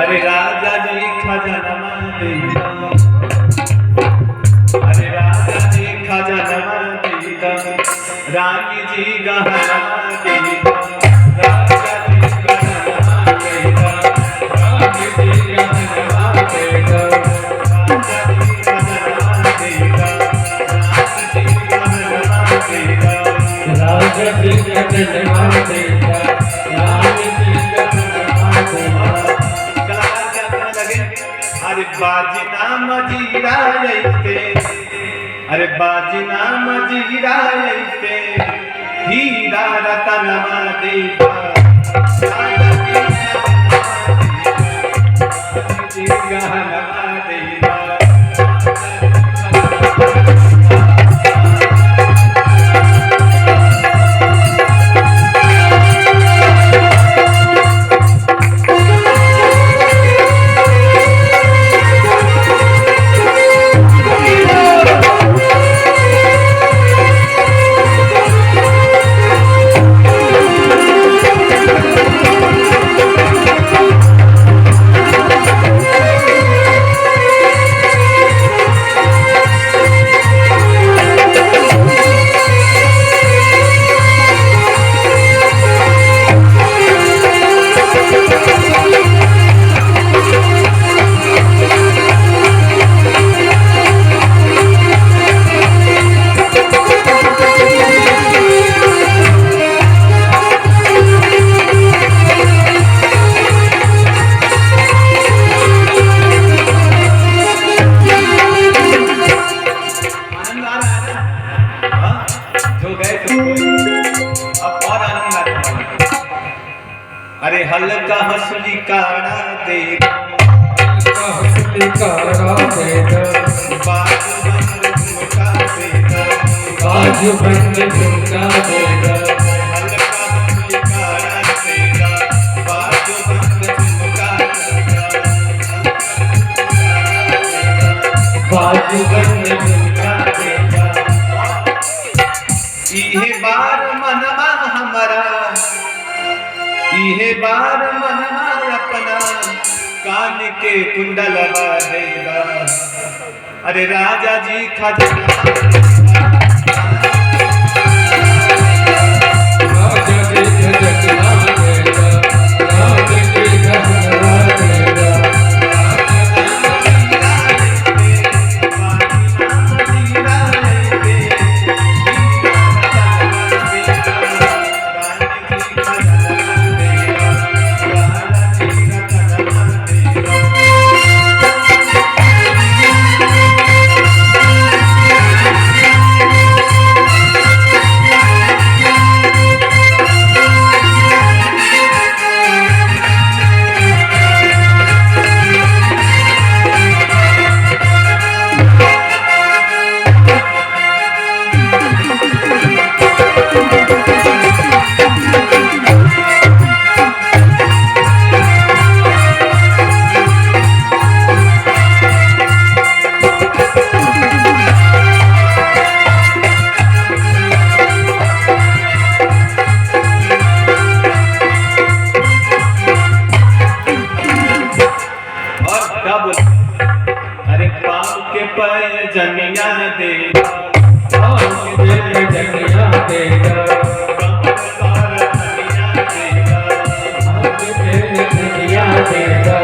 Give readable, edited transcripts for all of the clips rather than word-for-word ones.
अरे राजा जी खजानवा देता, अरे राजा जी खजानवा देता, रानी जी गहनवा देता, राजा जी खजानवा देता, रानी जी गहनवा देता, राजा जी खजानवा देता, रानी जी गहनवा देता, राजा जी खजानवा देता, रानी जी गहनवा देता। अरे बाजी नाम जीरा ऐसे, अरे बाजी नाम जीरा ऐसे, हीरा रतनवा देता, राजा जी गहनवा देता। अरे हल्का हंसली काड़ा देगा, हल्का हंसली काड़ा देगा, बाजू बंद झुमका देगा, बाजू बंद झुमका देगा, हल्का हंसली काड़ा देगा, बाजू बंद झुमका देगा, बाजू बंद झुमका देगा। इहे बार मनवा हमारा, इहे बार मनवा अपना, कान के कुंडलवा देगा, अरे राजा जी खजानवा राजा जी खजानवा देगा, राजा जी खजानवा देगा, अरे पाँव के पैजनिया देगा, पाँव के पैजनिया देगा, कमर पर धनिया देगा, हाथ पे पैजनिया देगा,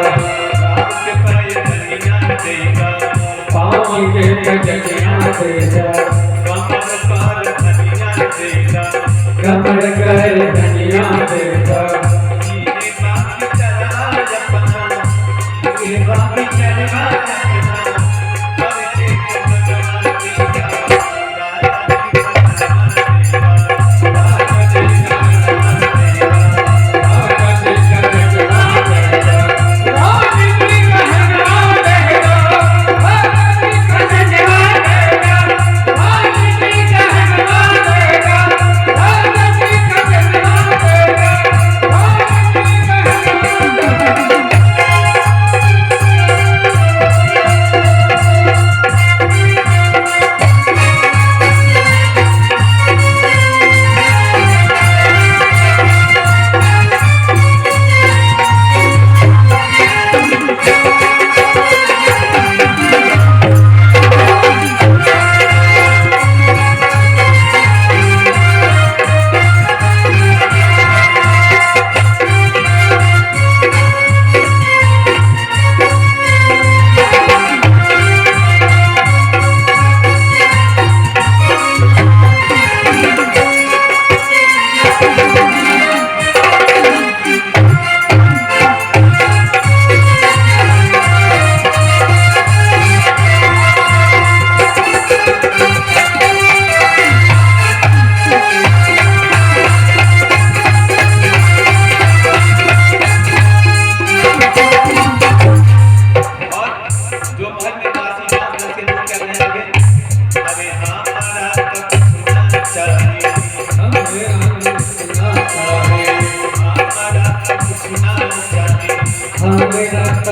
पाँव के पैजनिया देगा, पाँव के पैजनिया देगा, कमर पर धनिया देगा, कमर कर धनिया देगा। ये बाकी चला अपना, ये बाकी चला अपना, करके खजानवा देगा, राजा जी खजानवा देगा, राजा जी खजानवा देगा, राजा जी खजानवा देगा, राजा जी खजानवा देगा, राजा जी खजानवा देगा,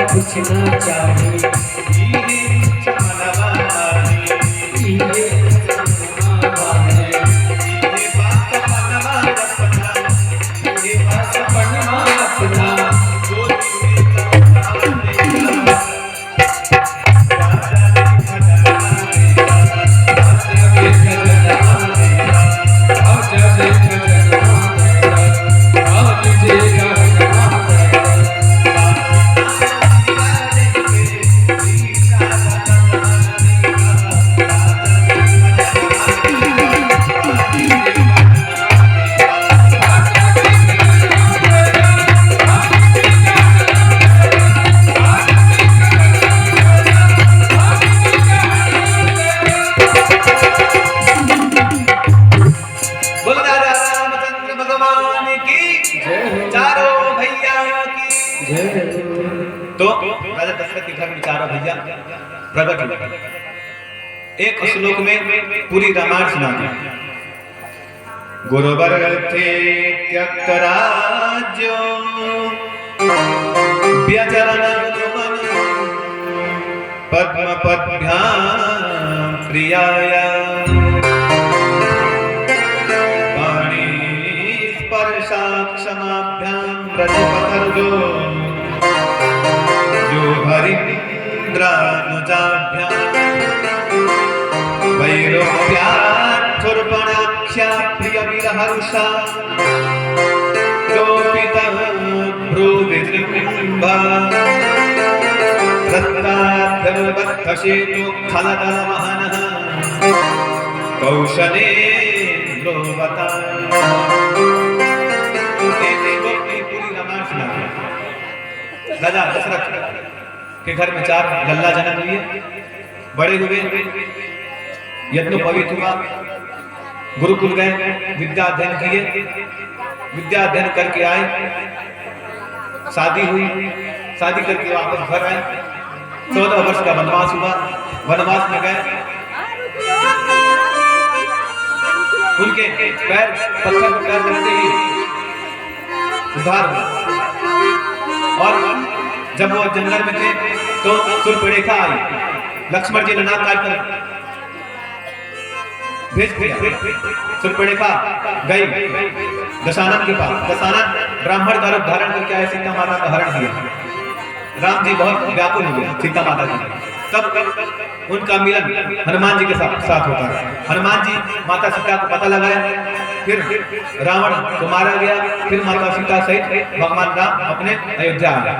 पूछना चाहे ईहे चमनवा माने ये माने ईहे बात मनवा रपना ईहे बात सपना अपना जो दिल में तमन्ना राजा जी खजाना बोल राजा रामचंद्र भगवान की चारों भैया की। तो राजा दशरथ के घर में चारों भैया प्रकट हुए। एक श्लोक में पूरी रामायण सुना दी। गुरुवर थे त्यक्त राज्यो व्यचरण द्रुमन पद्म पद्भ्याम प्रियाया क्षमाभ्याम व्रजपतर्जो जो हरीन्द्रानुजाभ्याम वैरोप्यार्थुर्वणाख्या प्रियविरहर्षा जोपितः भ्रूविजृम्भा रत्नाभ्यर्बद्धसेतु खलदलवहनः कौशलेन्द्रोवता राजा दशरथ के घर में चार लल्ला जन्म लिए, बड़े हुए, यज्ञोपवीत हुआ, गुरुकुल गए, विद्या अध्ययन किए, विद्या अध्ययन करके आए, शादी हुई, शादी करके वापस घर आए, 14 वर्ष का वनवास हुआ, वनवास में गए, उनके पैर पत्थर पर पैर रखते ही उद्धार हुआ। और जब वो जंगल में थे तो शूर्पणखा आई, लक्ष्मण जी ने नाक काट कर भेज दिया। शूर्पणखा गई दशानन के पास, दशानन ब्राह्मण का रूप धारण करके आए, सीता माता का हरण किया। राम जी बहुत व्याकुल हुए सीता माता के लिए। तब उनका मिलन हनुमान जी के साथ होता है। हनुमान जी माता सीता को पता लगाए, फिर रावण को मारा गया, फिर माता सीता सहित भगवान राम अपने अयोध्या आ गए।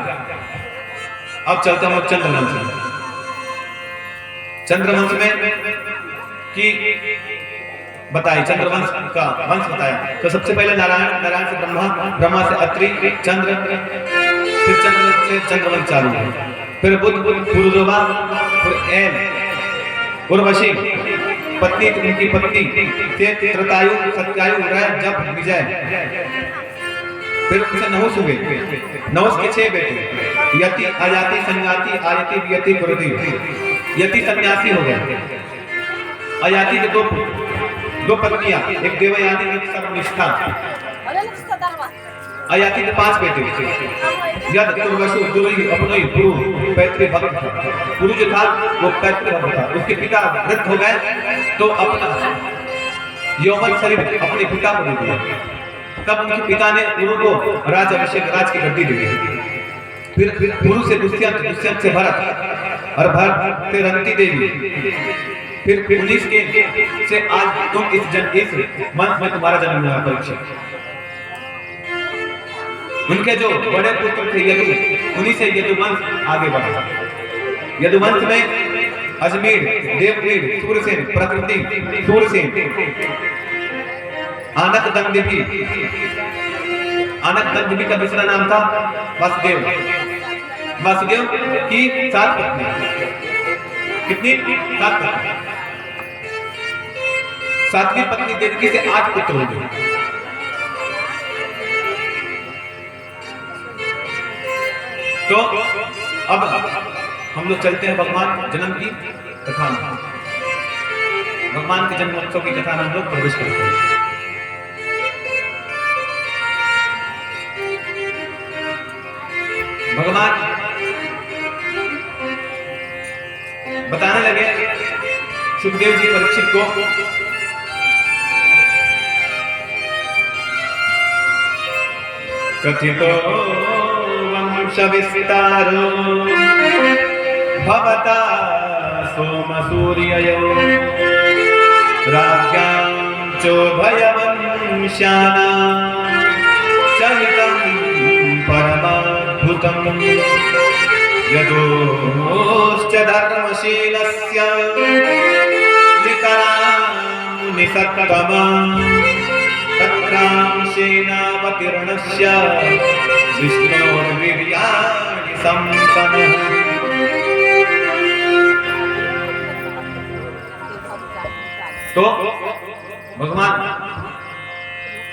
अब चलते हैं चंद्रवंश में। चंद्रवंश में की बताई, चंद्रवंश का वंश बताया। तो सबसे पहले नारायण, नारायण से ब्रह्मा, ब्रह्मा से अत्रि, चंद्र, फिर चंद्र से चंद्रवंश चालू है। फिर बुध, पुरुरवा, फिर ऐन, उर्वशी, पत्नी उनकी पत्नी त्रतायु, सत्यायु, रय, जप, विजय। फिर उनसे नहुस हुए, नहुस के 6 बेटे, यति, अयाति, संयाति, आयति, वियति, कुरुति। यति सन्यासी हो गया। अयाति के 2 पत्नियां, एक देवयानी, एक सर्वनिष्ठा। अयाति के 5 बेटे, यद, तुर्वसु, दुर्वी, अपनोई, पुरु, पैतृ भक्त। पुरु जो था वो पैतृ भक्त था। उसके पिता वृद्ध हो गए तो अपना यौवन शरीर अपने पिता को दे दिया। तब उनके पिता ने पुरु को राज अभिषेक, राज की गद्दी दे दी। फिर पुरु से दुष्यंत, दुष्यंत से भरत, और भरत से रंती देवी। फिर 19 के से आज तुम इस वंश में तुम्हारा जन्म हुआ परीक्षित। उनके जो बड़े पुत्र थे यदु, उन्हीं से यदुवंश आगे बढ़ा। यदुवंश में अजमेर, देववीर, सूरसेन, प्रकृति, सूरसेन, आनक दंडवी। आनक दंडवी का दूसरा नाम था वासुदेव। वासुदेव की 7 पत्नी। कितनी? 7 पत्नी। 7वीं पत्नी देवकी से 8 पुत्र हो गए। तो अब हम लोग चलते हैं भगवान जन्म की कथा में। भगवान के जन्मोत्सव की कथा में हम लोग प्रवेश करते हैं। भगवान बताने लगे सुखदेव जी परीक्षित को कथितो वंश विस्तारो भवता सोम सूर्ययो राज्ञां चोभयवंशानां चरितं परमाद्भुतं यदोश्च धर्मशीलस्य नितरां निसत्तमं तत्रांशेनावतीर्णस्य विष्णोर्वीर्याणि सम्पन्नः। तो भगवान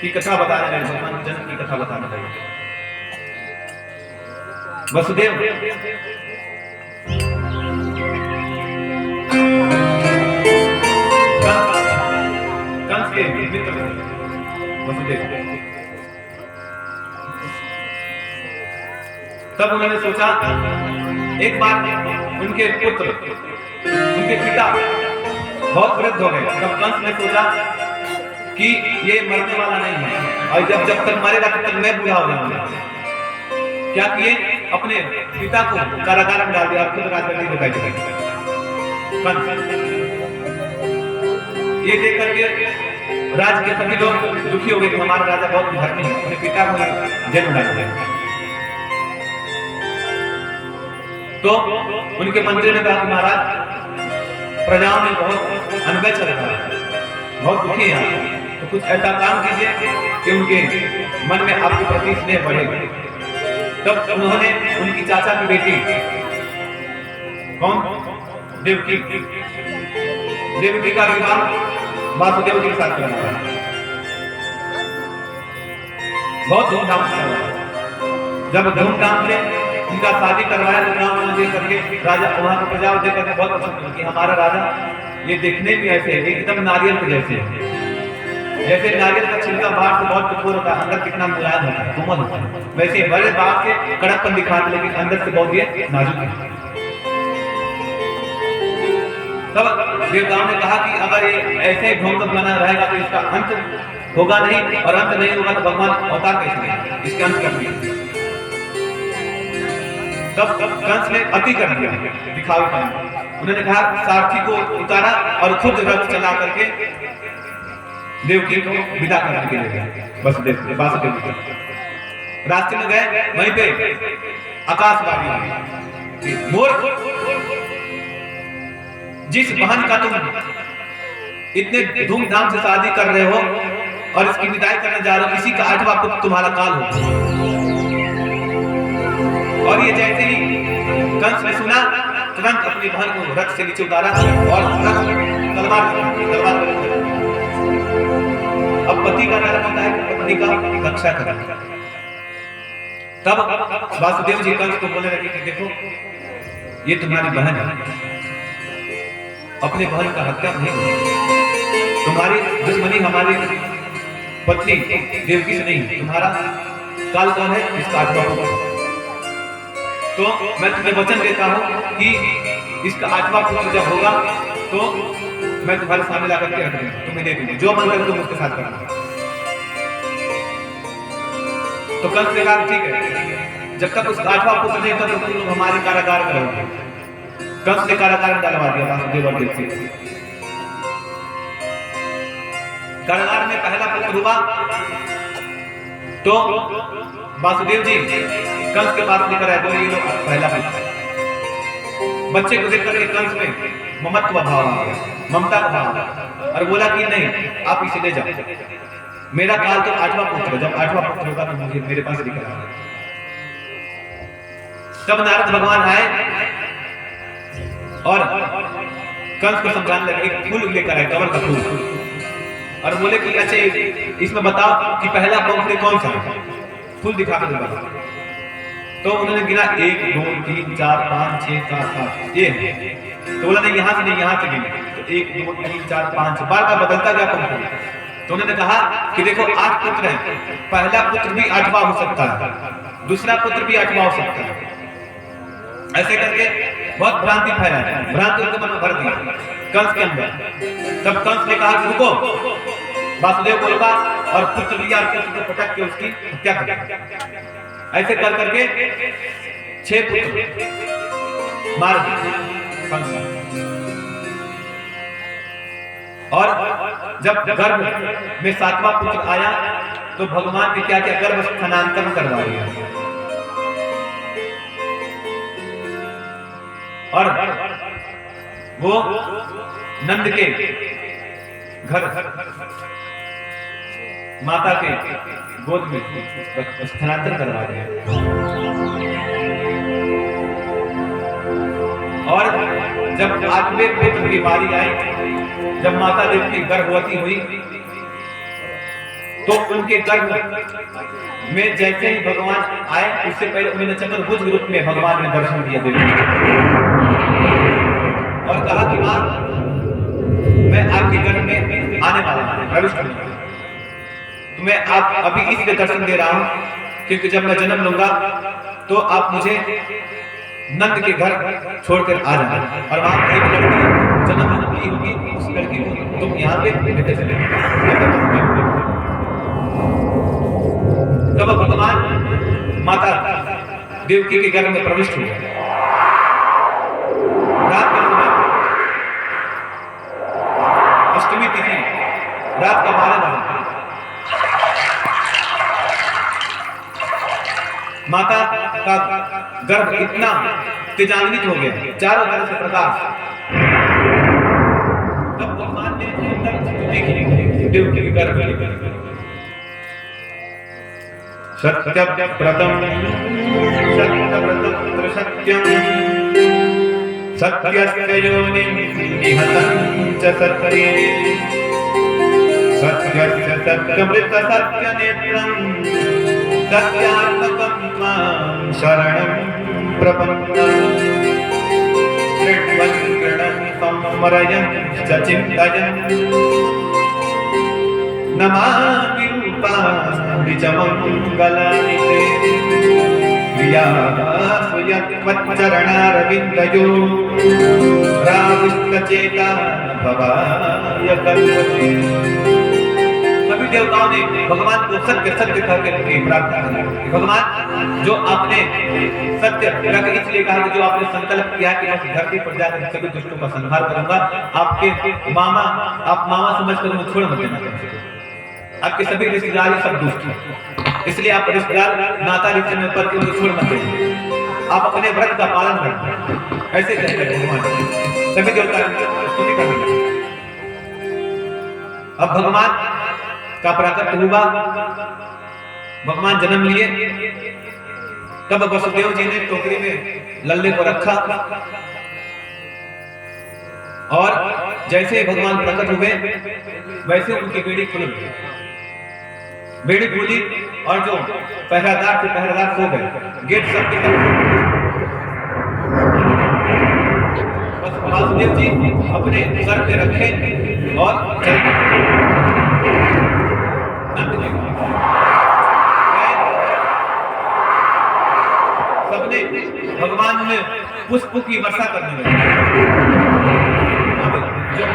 की कथा बताने लगे, भगवान जन्म की कथा बताने लगे। वसुदेव कंस के मित्र वसुदेव। तब उन्होंने सोचा, एक बार उनके पुत्र, उनके पिता बहुत वृद्ध हो गए। तब कंस ने सोचा कि ये मरने वाला नहीं है, और जब तक मरेगा तब तक मैं बूढ़ा हो जाऊंगा। क्या किए, अपने पिता को कारागार में डाल दिया और खुद राजगद्दी पे बैठ गए। ये देख करके राज के सभी लोग दुखी हो गए कि हमारा राजा बहुत धर्मी है, अपने पिता को जेल में डाल दिया। तो उनके मंत्री ने कहा कि महाराज, प्रजाओं में बहुत अनबय चल रहा है, बहुत दुखी है, तो कुछ ऐसा काम कीजिए कि उनके मन में आपके प्रति स्नेह बढ़े। तब उन्होंने उनकी चाचा की बेटी, कौन, देवकी का विवाह वासुदेव के साथ करना था। बहुत धूमधाम से हुआ। जब धूमधाम से उनका शादी करवाया तो गांव में देख करके राजा, वहां के प्रजा देख करके बहुत पसंद हुआ कि हमारा राजा ये देखने में ऐसे एकदम नारियल के जैसे है। जैसे नारियल का छिलका बाहर से बहुत कठोर होता है, अंदर कितना मुलायम होता है, कोमल होता है, वैसे बड़े बाहर से कड़कपन दिखाते लेकिन अंदर से बहुत ये नाजुक है। तब देवताओं ने कहा कि अगर ये ऐसे ढोंग बना रहेगा तो इसका अंत होगा नहीं, और अंत नहीं होगा तो भगवान अवतार कैसे लेंगे, इसके अंत कर दिया। तब कंस ने अति कर दिया, दिखावा कर। उन्होंने कहा सारथी को उतारा और खुद रथ चला करके देवकी को विदा करने के लिए गया। वासुदेव रास्ते में गए, वहीं पे आकाशवाणी हुई, मूर्ख, जिस बहन का तुम इतने धूमधाम से शादी कर रहे हो और इसकी विदाई करने जा रहे हो, इसी का 8वां पुत्र तुम्हारा काल हो। और ये जैसे ही कंस ने सुना, तुरंत अपनी बहन को रथ से नीचे उतारा और तलवार। अब पति का धर्म होता है कि पत्नी का रक्षा करना। तब वासुदेव जी कंस को बोलने लगे कि देखो, ये तुम्हारी बहन है, अपने बहन का हत्या नहीं होगी। तुम्हारी दुश्मनी हमारी पत्नी देवकी से नहीं, तुम्हारा काल कौन है, इसका 8वां पुत्र। तो मैं तुम्हें वचन देता हूं कि इसका 8वां पुत्र जब होगा तो मैं तुम्हारे सामने लाकर के रख दूंगा, तुम्हें दे दूंगा, जो मन करे तुम उसके साथ करना। तो कंस ने कहा ठीक है, जब तक उसका 8वां पुत्र नहीं था तो तुम लोग हमारे कारागार में रहोगे। कंस ने कारागार में डालवा दिया वासुदेव और देवकी। कारागार में पहला पुत्र हुआ तो वासुदेव जी कंस के पास लेकर आए, बोले ये लो पहला पुत्र। बच्चे को देखकर के कंस में ममत्व भाव आ गया, ममता का भाव, और बोला कि नहीं, आप इसे ले जाओ, मेरा काल तो 8वां पुत्र, जब 8वां पुत्र होगा तो मुझे मेरे पास लेकर आना। तब नारद भगवान आए और कंस को समझाने लगे, एक फूल लेकर आए, कमल का फूल, और बोले कि अच्छा इसमें बताओ कि पहला पुत्र कौन सा है, फूल दिखा के बताओ। तो उन्होंने गिना 1 2 3 4 5 6 7 8 ये है। तो बोला नहीं, यहाँ से नहीं, यहाँ से गिने। तो 1 2 3 4 5 बार बार बदलता गया पुत्र। तो उन्होंने कहा कि देखो 8 पुत्र हैं, पहला पुत्र भी 8वां हो सकता है, दूसरा पुत्र भी 8वां हो सकता है। ऐसे करके बहुत भ्रांति फैलाया, भ्रांति उनके मन में भर दिया कंस के अंदर। तब कंस ने कहा कि रुको, वासुदेव को लगा और पुत्र लिया, पुत्र को पटक के उसकी हत्या कर दी। ऐसे कर करके 6 पुत्र मार दिए कंस ने। और जब गर्भ में 7वां पुत्र आया तो भगवान ने क्या क्या गर्भ स्थानांतरण करवा दिया। और वो नंद के घर माता के गोद में स्थानांतरण करवा दिया। और जब 8वें पुत्र की बारी आई, जब माता देवी गर्भवती हुई तो उनके गर्भ में जैसे ही भगवान आए, उससे पहले उन्होंने चतुर्भुज रूप में भगवान ने दर्शन दिया देवी और कहा कि मां, मैं आपके गर्भ में आने वाला हूं, प्रविष्ट होने वाला हूं। तो मैं आप अभी इसलिए दर्शन दे रहा हूं क्योंकि जब मैं जन्म लूंगा तो आप मुझे नंद के घर छोड़कर आ जाना और वहां एक लड़की जन्म ली होगी, उस लड़की को तुम यहाँ पे लेते चले। तब भगवान माता देवकी के घर में प्रविष्ट हुए। रात के समय अष्टमी तिथि, रात का 12 बजे माता का गर्भ इतना तेजान्वित हो गया, चारों तरफ से प्रकाश। तब भगवान ने देखी देवकी के गर्भ में सत्यव्रतम सत्यम सत्यस्य योनिं निहतं च सत्ये सत्यस्य सत्यमृत सत्यनेत्रं सत्यात्मकं मां शरणं प्रपन्नम् कृण्वन् कृणन् संवरयन् च चिन्तयन् नमामि रूपाणि च मङ्गलानि ते प्रियासु यत्त्वच्चरणारविन्दयो राविष्टचेता भवाय कल्पते। सभी देवताओं ने भगवान को सत्य सत्य कहकर प्रार्थना की। भगवान, जो आपने सत्य कहकर इसलिए कहा कि जो आपने संकल्प किया कि मैं धरती पर जाकर सभी दुष्टों का संहार करूंगा, आपके मामा, आप मामा समझकर मुझे छोड़ मत देना। आपके सभी रिश्तेदार सब दुष्ट हैं, इसलिए आप रिश्तेदार नाता रिश्ते में पर के छोड़ मत देना। आप अपने व्रत का पालन करें, ऐसे कहते हैं भगवान। सभी देवता स्तुति करते। अब भगवान का प्राकट्य हुआ, भगवान जन्म लिए। तब वसुदेव जी ने टोकरी में लल्ले को रखा और जैसे भगवान प्रकट हुए वैसे उनकी बेड़ी खुल गई। बेड़ी खुली और जो पहरेदार थे पहरेदार सो गए, गेट सबके बस वासुदेव जी अपने सर पे रखे और सबने भगवान में पुष्प की वर्षा करने लगे। जो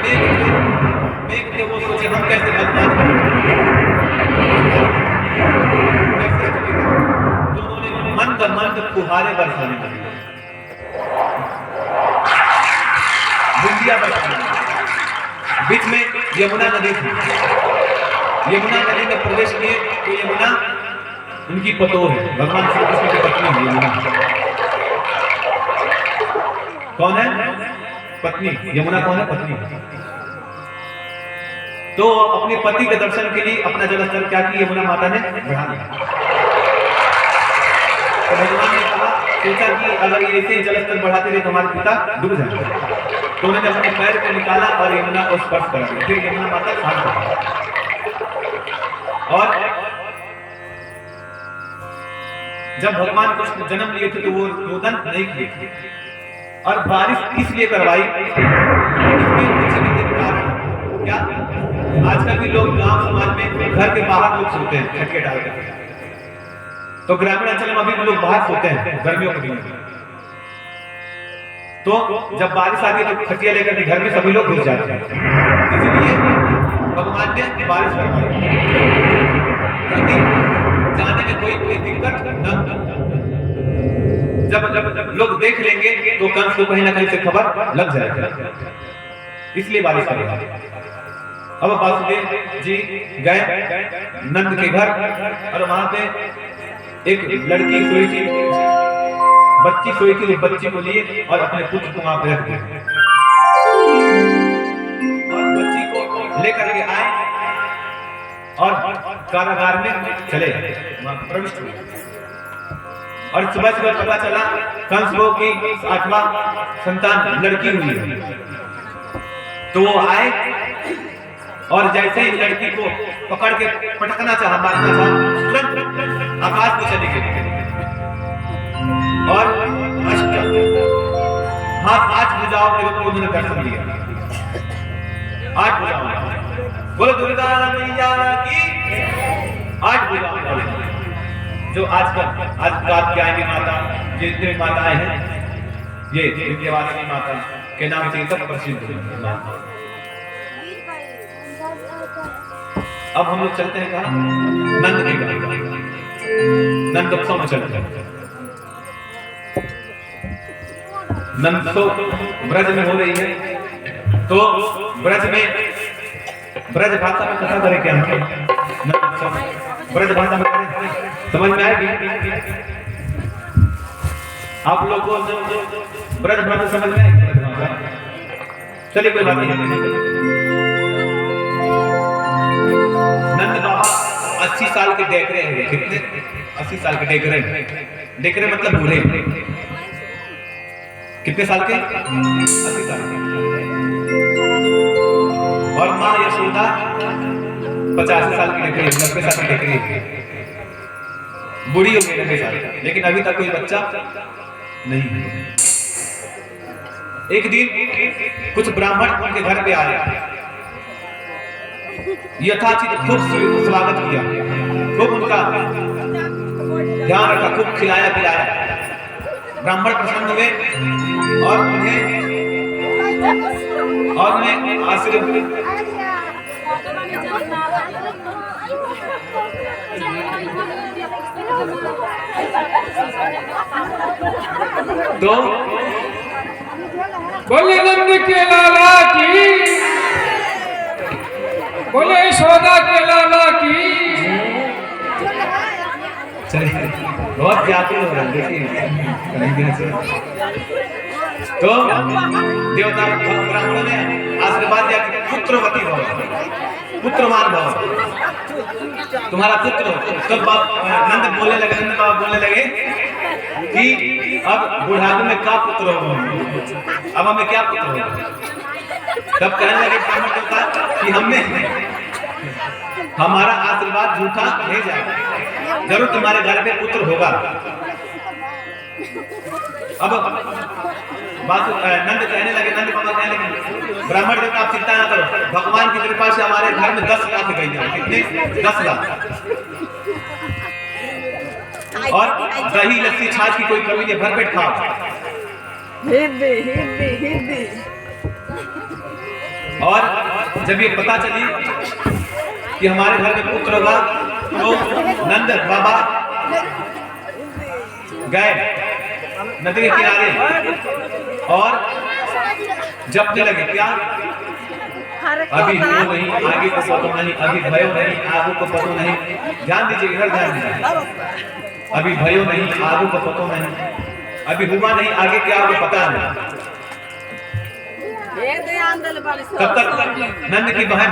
मेघ थे वो सोचे हम कैसे भगवान तो उन्होंने मंद मंद फुहारे बरसाने लगे, बूंदियां बरसाने लगी। बीच में यमुना नदी थी। यमुना नदी में प्रवेश किए तो यमुना उनकी पतोह है, भगवान श्री कृष्ण की पत्नी है यमुना। कौन है? पत्नी। यमुना कौन है? पत्नी। तो अपने पति के दर्शन के लिए अपना जलस्तर क्या की यमुना माता ने बढ़ा दिया। तो भगवान ने कहा, सोचा कि अगर ये ऐसे जलस्तर बढ़ाते रहे तो हमारे पिता डूब जाएंगे। तो उन्होंने अपने पैर को निकाला और यमुना को स्पर्श करा दिया। फिर यमुना माता शांत हो गई। और जब भगवान कृष्ण जन्म लिए थे तो वो रोदन नहीं किए थे और बारिश इसलिए करवाई, इसके पीछे भी एक कारण क्या, आजकल भी लोग गांव समाज में घर के बाहर लोग सोते हैं छटके डालकर। तो ग्रामीण अंचल में अभी भी लोग बाहर सोते हैं गर्मियों के दिन। तो जब बारिश आती है तो खटिया लेकर के घर में सभी लोग घुस जाते हैं, इसलिए भगवान ने बारिश करवाई ताकि जाने में कोई दिक्कत न। जब लोग देख लेंगे तो कंस को कहीं ना कहीं से खबर लग जाएगी, इसलिए बारिश करवाई। अब वासुदेव जी गए नंद के घर और वहां पे एक लड़की सोई थी, बच्ची सोई थी। उस बच्ची को लिए और अपने पुत्र को वहां पे रख दिया और बच्ची को लेकर के आए और कारागार में चले प्रविष्ट हुए। और सुबह सुबह पता चला कंस को कि 8वां संतान लड़की हुई है। तो वो आए और जैसे ही लड़की को पकड़ के पटकना चाहा, मारना चाहा, तुरंत आकाश में चली गई और हाथ 8 भुजाओं के रूप में उन्होंने दर्शन दिया। 8 भुजाओं, बोलो दुर्गा मैया की 8 भुजाओं। जो आज रात के आएंगी माता, जितने भी माताएं हैं, ये विंध्यवासिनी माता के नाम से सब प्रसिद्ध है। अब हम लोग चलते हैं कहाँ? नंद के घर, नंद उत्सव में चलते हैं। नंदोत्सव ब्रज में हो रही है, तो ब्रज में ब्रज भाषा में कथा करें क्या? नंदोत्सव ब्रज भाषा में करें, समझ में आएगी आप लोग को? ब्रज भाषा समझ में आएगी? चलिए कोई बात नहीं। नंद बाबा 80 साल के डेकरे हैं। कितने? 80 साल के डेकरे। डेकरे मतलब बूढ़े। कितने साल के? 80 साल के। और माँ यशोदा 85 साल की डेकरे, 90 साल की डेकरे, बूढ़ी हो गई 90 साल, लेकिन अभी तक कोई बच्चा नहीं है। एक दिन कुछ ब्राह्मण उनके घर पे आए, यथाचित खूब स्वागत किया, खूब उनका ध्यान रखा, खूब खिलाया पिलाया। ब्राह्मण प्रसन्न हुए और उन्हें आशीर्वाद। तो बोले नंद के लाला की, बोले यशोदा के लाला की। चलिए बहुत जाते हो रहा है। तो देवता ब्राह्मणों ने आशीर्वाद दिया कि पुत्रवती भव, पुत्रवान भव, तुम्हारा पुत्र हो। तब नंद बोलने लगे, नंद बाबा बोलने लगे कि अब बुढ़ापे में क्या पुत्र हो, अब हमें क्या पुत्र हो। तब कहने लगे ब्राह्मण देवता कि हमने हमारा आशीर्वाद झूठा नहीं जाएगा, जरूर तुम्हारे घर पे पुत्र होगा। अब नंद कहने लगे, नंद बाबा कहने लगे ब्राह्मण देवता आप चिंता ना करो, भगवान की कृपा से हमारे घर में 10 लाख गई है। कितने? 10 लाख। और दही लस्सी छाछ की कोई कमी नहीं, भरपेट खाओ। और जब ये पता चली कि हमारे घर में पुत्र होगा, तो नंद बाबा गए नदी के किनारे और जपने लगे, क्या? अभी हो नहीं, आगे को पतो नहीं, अभी भयो नहीं, आगे को पतो नहीं। ध्यान दीजिए, इधर ध्यान दीजिए। अभी भयो नहीं, आगे को पतो नहीं, अभी हुआ नहीं, आगे क्या होगा पता नहीं। तब तक नंद की बहन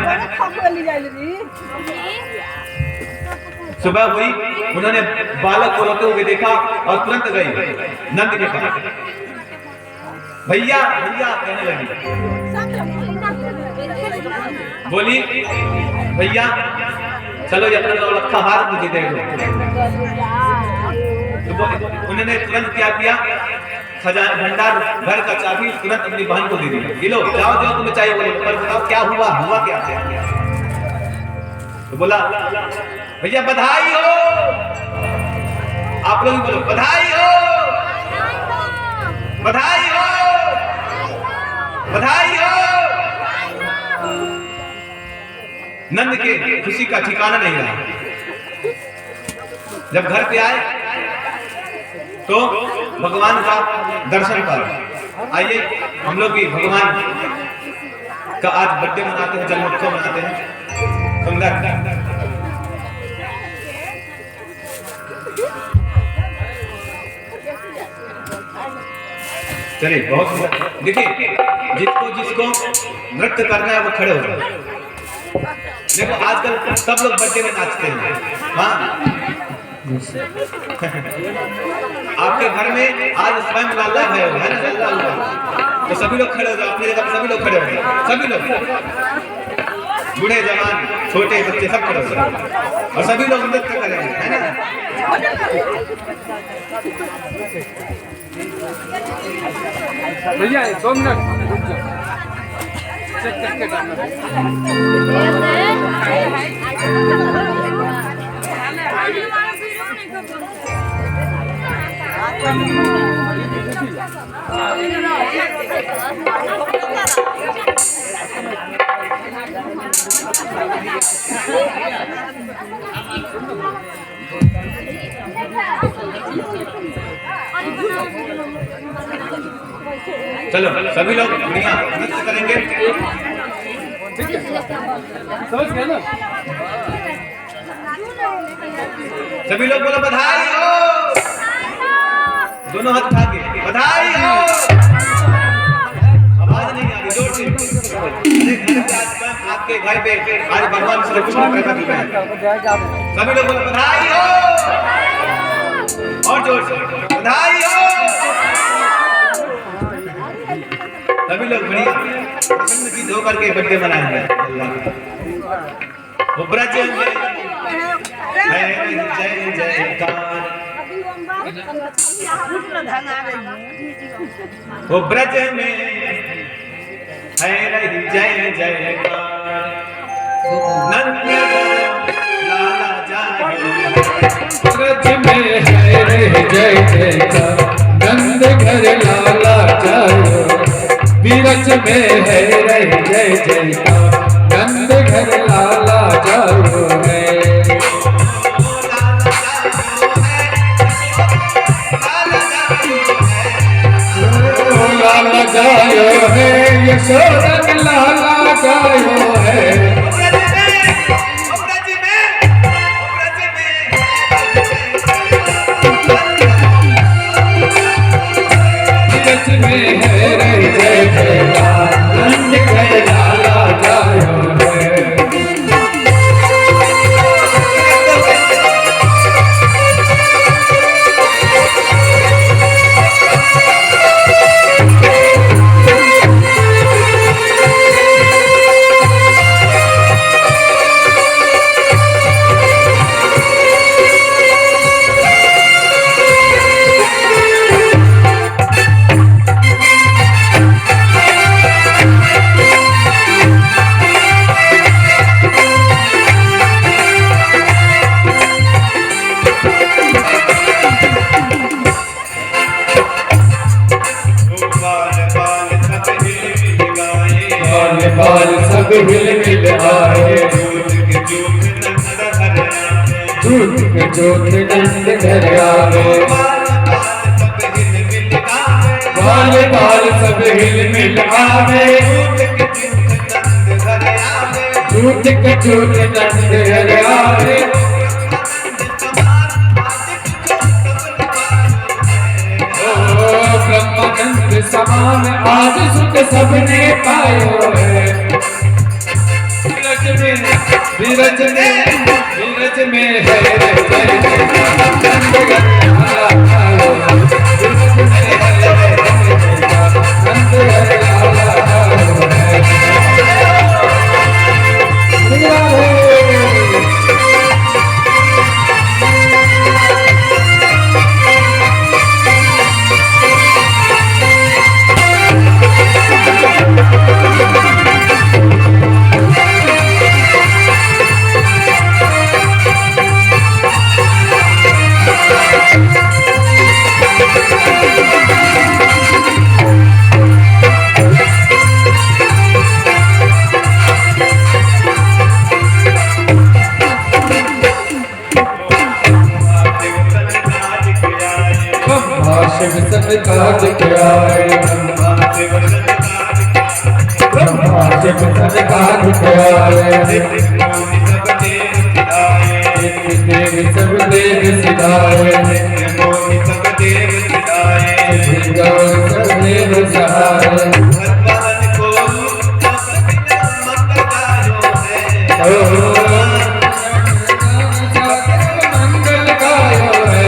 सुबह हुई, उन्होंने बालक को रोते हुए देखा और तुरंत गई नंद के पास। भैया भैया कहने लगी, बोली भैया चलो ये अपना नौलखा हार मुझे दे दो। तो उन्होंने तुरंत क्या किया, खजाना भंडार घर का चाबी तुरंत अपनी बहन को दे दी। लो जाओ जो तुम्हें चाहिए बोलो, पर बताओ क्या हुआ, हुआ क्या? तो बोला भैया बधाई हो, आप लोग बोलो बधाई हो। बधाई हो, बधाई हो। नंद के खुशी का ठिकाना नहीं रहा। जब घर पे आए तो भगवान का दर्शन पाए। आइए हम लोग भी भगवान का आज बर्थडे मनाते हैं, जन्मोत्सव मनाते हैं। सुंदर चलिए, बहुत सुंदर। देखिए, जिसको नृत्य करना है वो खड़े हो जाए। देखो आजकल सब लोग बर्थडे में नाचते हैं। हाँ आपके घर में आज स्वयं लाला है ना, लाला हुआ, तो सभी लोग खड़े हो जाओ। अपनी जगह सभी लोग खड़े हो जाओ। सभी लोग, बूढ़े जवान छोटे बच्चे सब खड़े हो जाओ और सभी लोग नृत्य करेंगे, है ना। भैया 2 मिनट चेक करके डालना। चलो सभी लोग बढ़िया नृत्य करेंगे। समझ गए ना? सभी लोग बोलो बधाई हो, दोनों हाथ उठा के बधाई हो। आवाज नहीं आ रही, जोर से। आपके घर पे आज भगवान श्री कृष्ण पैदा हुए हैं। सभी लोग बोलो बधाई हो, और जोर से बधाई हो। सभी लोग बढ़िया प्रसन्न चित्त होकर के बर्थडे मनाएंगे। वो ब्रज में है जय जयकार, वो ब्रज में है रही जय जयकार। नंद लाला जाए ब्रज में है रे जय जयकार, नंद घर लाला जायो। बीरज में है रे जय जयकार, नंद घर लाला जायो है। लाला जायो है, यशोदा लाला जायो है। ब्रज में है रे जय जयकार, नंद घर लाला जायो है। बाल सब हिल मिल आए, झूठ के चोट नंद घर आवे। बाल बाल सब हिल मिल आवे, झूठ के चोट नंद घर आवे। ब्रह्मानंद समान आज सुख सबने पायो है। बीरज में है रे जय जयकार, नंद घर लाला जायो। बीरज में है रे जय जयकार, नंद घर लाला जायो है। काज के आए ब्रह्मा से वचन काज के आए देव सब देव सिधाए सब देव सहाय मंगल गायो है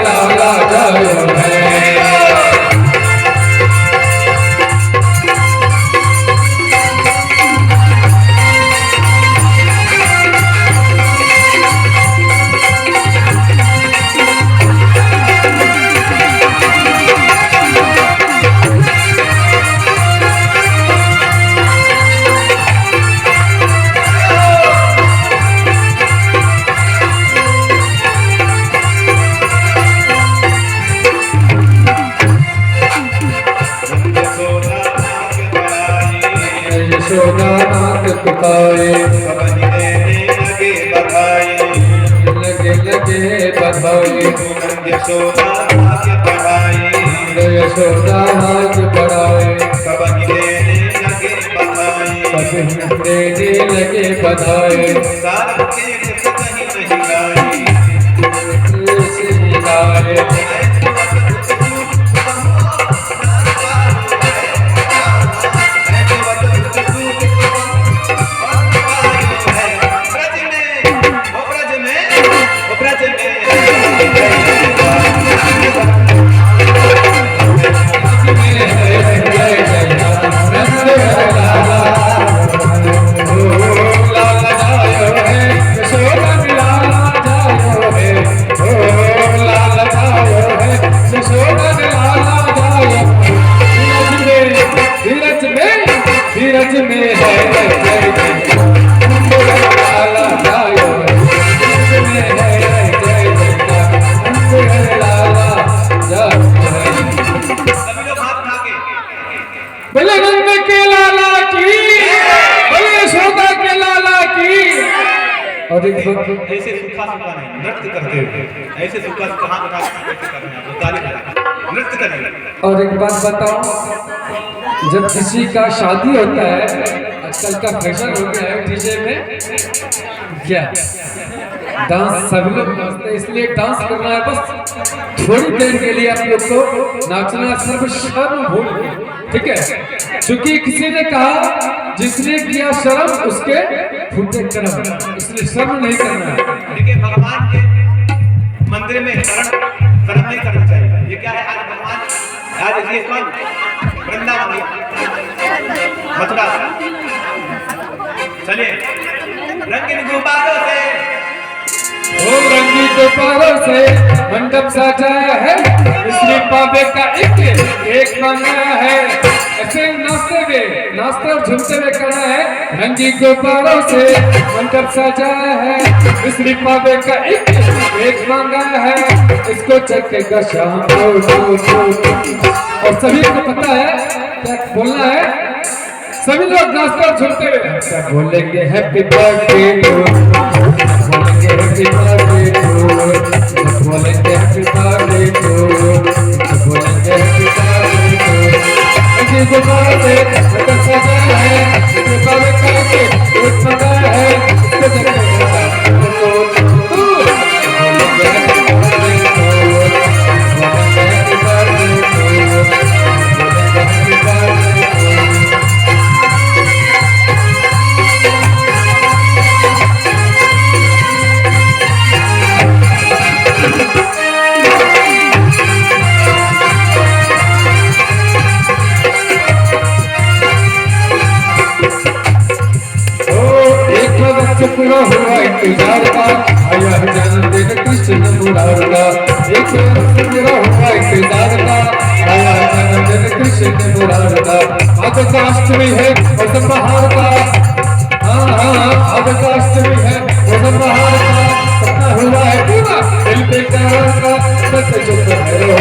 लाला गायो है यशोदानाथ पुकारे लगे लगे बधाई यशोदानाथ बढ़ाए देने लगे बधाई धीरज में है लाला जायो धीरज में है लाला जायो बोले नंद के लाला की बोले यशोदा के लाला की। और एक ऐसे सूखा सूखा नहीं नृत्य करते हुए ऐसे सूखा सूखा हाथ उठा के करना है ताली बजा नृत्य करेंगे। और एक बात बताओ जब किसी का शादी होता है आजकल का फैशन हो गया है डीजे में क्या डांस सब लोग नाचते हैं इसलिए डांस करना है बस थोड़ी देर के लिए आप लोग को नाचना सर्व शर्म भूल के ठीक है क्योंकि किसी ने कहा जिसने किया शर्म उसके फूटे कर्म इसलिए शर्म नहीं करना है। देखिए भगवान के मंदिर में शर्म नहीं करना चाहिए। ये क्या है आज भगवान आज इसी वृंदावन मथुरा चलिए रंगीन गुब्बारों से रंगी गुब्बारों से मंडप सजाया है इसलिए पावे का एक बनाया है ऐसे नाचते और झूमते हुए करना है। रंगी गुब्बारों से मंडप सजाया है इसलिए पावे का एक मंगाया है इसको चखेगा शाम को। और सभी को पता है क्या बोलना है सभी लोग नाचते और झूमते हुए क्या बोलेंगे हैप्पी बर्थडे टू बोलेंगे हैप्पी बर्थडे टू बोलेंगे हैप्पी बर्थडे टू बोलेंगे हैप्पी बर्थडे टू। रंगी गुब्बारों से मंडप सजाया है इसमें पावे का एक मंगाया है इसको चखेगा पूरा हुआ इंतजार का आया है जन्मदिन कृष्ण मुरार का एक पूरा हुआ इंतजार का आया है जन्मदिन कृष्ण मुरार का। आज का अष्टमी है मौसम बहार का आज का अष्टमी है मौसम बहार का सपना हुआ है पूरा दिल पे प्यार का बस चुप रहो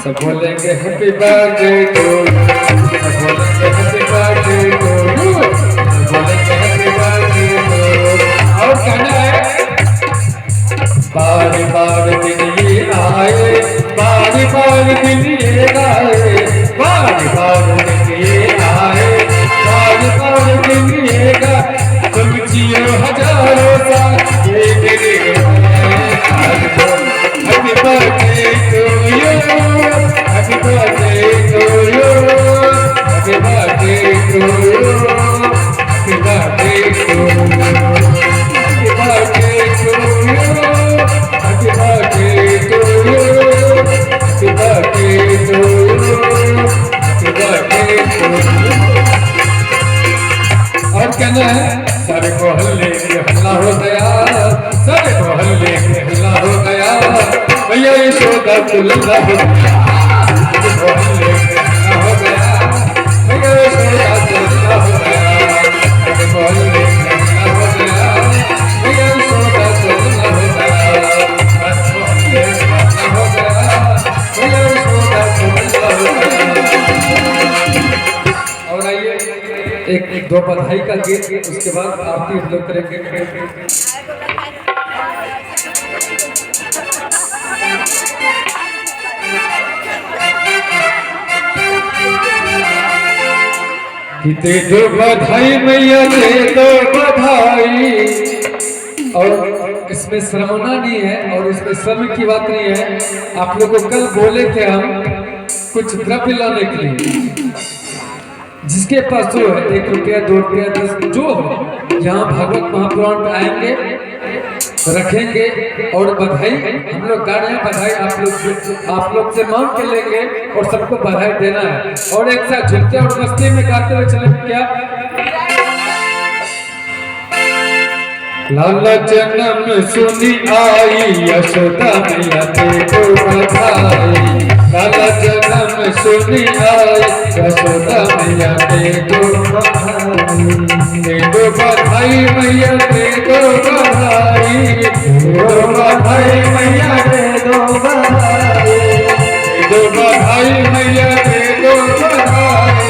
सब बोलेंगे हैप्पी बर्थडे टू दिन ये आए, बार बार दिन ये आए, बार बार दिन ये आए, तुम जियो हजारों साल ये मेरे happy birthday to you, happy birthday to you, happy birthday to you, happy birthday to you, happy birthday to you, happy birthday to you, happy birthday to you, happy birthday to you. और कहना है सारे मोहल्ले में हल्ला हो गया, सारे मोहल्ले में हल्ला हो गया, भैया यशोदा दुल्हा हो गया, मोहल्ले में हल्ला हो गया, भैया यशोदा दुल्हा हो गया, सारे मोहल्ले में हल्ला हो गया, भैया यशोदा दुल्हा हो गया, बस मोहल्ले में हल्ला हो गया, भैया यशोदा दुल्हा हो गया। और आइए एक दो बधाई का गीत, उसके बाद आरती हम लोग करेंगे। दे दो बधाई मैया, दे दो बधाई। और इसमें श्रमना नहीं है और इसमें श्रम की बात नहीं है। आप लोग को कल बोले थे हम कुछ द्रव्य लाने के लिए, जिसके पास जो है 1 रुपया 2 रुपया 10 जो हो, यहाँ भागवत महापुराण पे आएंगे, रखेंगे और बधाई हम लोग गाड़ियाँ बधाई आप लोग से मांग के लेंगे और सबको बधाई देना है। और एक साथ झुमके और मस्ती में गाते हुए चलेंगे। क्या लाला जन्म सुनी आई, यशोदा मैया देखो बधाई, लाला जन्म सुनी आई, यशोदा मैया देखो बधाई, देखो बधाई मैया देखो बधाई, देखो बधाई मैया देखो बधाई, देखो बधाई मैया देखो बधाई,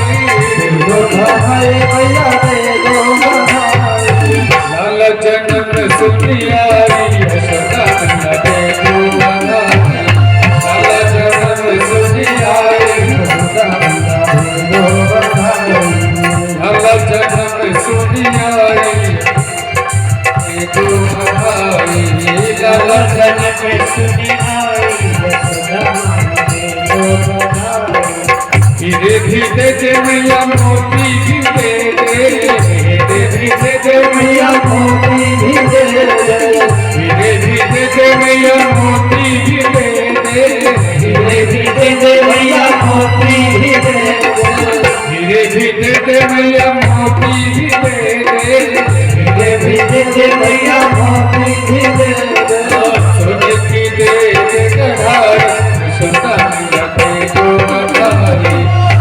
देखो बधाई मैया देखो बधाई, लाला जन्म सुनी आई, यशोदा मैया देखो बधाई, लाला जन्म सुनी आई, यशोदा मैया देखो बधाई, लाला जन्म सुनी आई, देखो बधाई, लाला जन्म सुनी आई, यशोदा मैया देखो बधाई। हीरे भी दे दे मैया, मोती भी दे दे, हीरे भी दे दे मैया, मोती भी दे दे, हीरे भी दे दे मैया, मोती भी दे दे, हीरे भी दे दे मैया, मोती भी दे दे, हीरे भी दे दे मैया, मोती भी दे दे, हीरे भी दे दे मैया, मोती भी दे दे, सोने की दे दे कढ़ाई, यशोदा मैया देखो बधाई,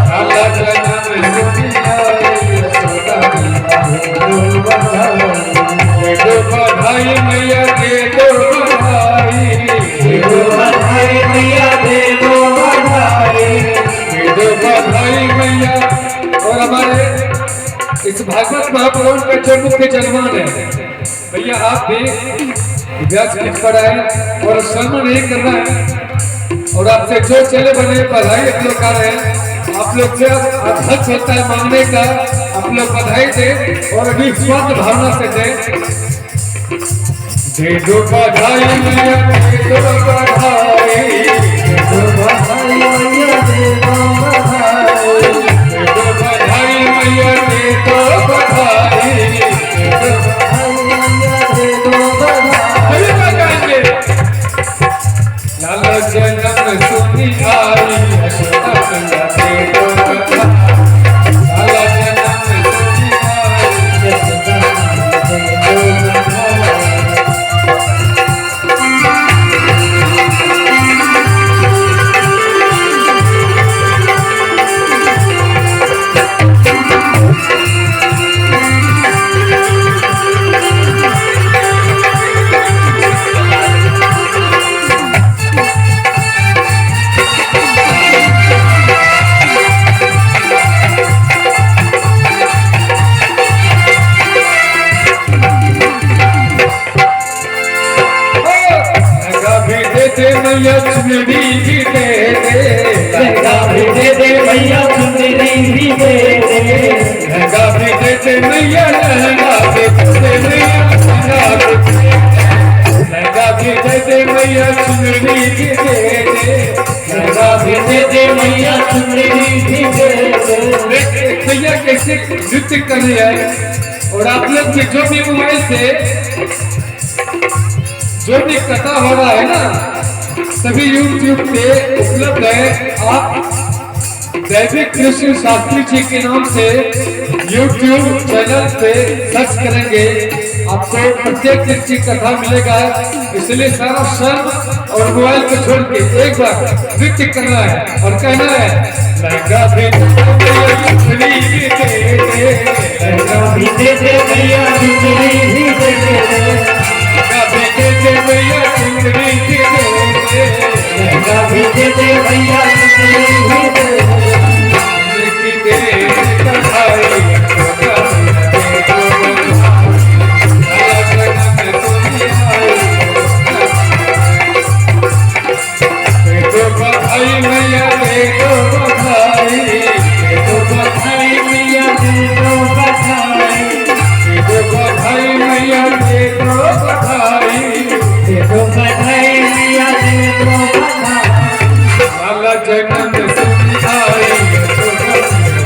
लाला जन्म सुनी आई, यशोदा मैया देखो बधाई, देखो बधाई मैया देखो बधाई, देखो बधाई मैया देखो बधाई, देखो बधाई मैया। और हमारे इस भागवत महापुराण का जो मुख्य जजमान है, भैया आप भी व्यास लिख पढ़ाए और श्रम नहीं करना है। और आपसे जो चले बने बधाई आप लोग कर रहे हैं, आप लोग से अध्यक्ष होता है मांगने का, आप लोग बधाई दे और अभी स्वार्थ भावना से दे। दे दो बधाई मैया दे दो बधाई, दे दो बधाई मैया दे दो बधाई, दे दो बधाई मैया दे दो बधाई, दे दो बधाई मैया दे दो बधाई। लाला जन्म सुनी आई, यशोदा मैया देखो बधाई, लाला जन्म सुनी आई, यशोदा मैया देखो बधाई। मैया चुनरी भी दे दे, म्यूजिक कर रही है। और आप लोग के जो भी मोबाइल से जो भी कथा हो रहा है ना, सभी यूट्यूब पे उपलब्ध है। आप दैविक कृष्ण शास्त्री जी के नाम से यूट्यूब चैनल पे सर्च करेंगे, आपको प्रत्येक दिन की कथा मिलेगा। इसलिए सारा शर्म और मोबाइल को छोड़ के एक बार नृत्य करना है और कहना है, लहंगा भी चुनरी भी दे दे, लहंगा भी दे दे भैया चुनरी भी दे दे,